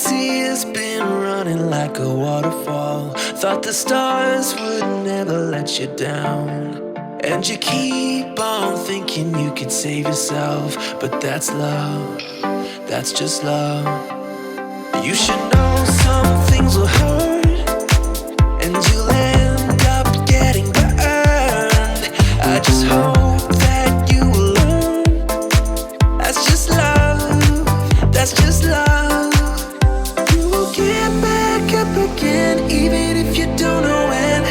tears been running like a waterfall. Thought the stars would never let you down, and you keep on thinking you could save yourself. But that's love, that's just love. You should know some things will hurt, and you'll end up getting burned. I just hope that you will learn. That's just love, that's just love. You will get back up again, even if you don't know when.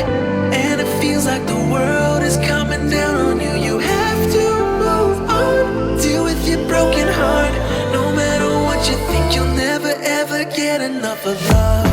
And it feels like the world is coming down on you. You have to move on, deal with your broken heart. No matter what you think, you'll never ever get enough of love.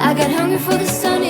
I got hungry for the sun.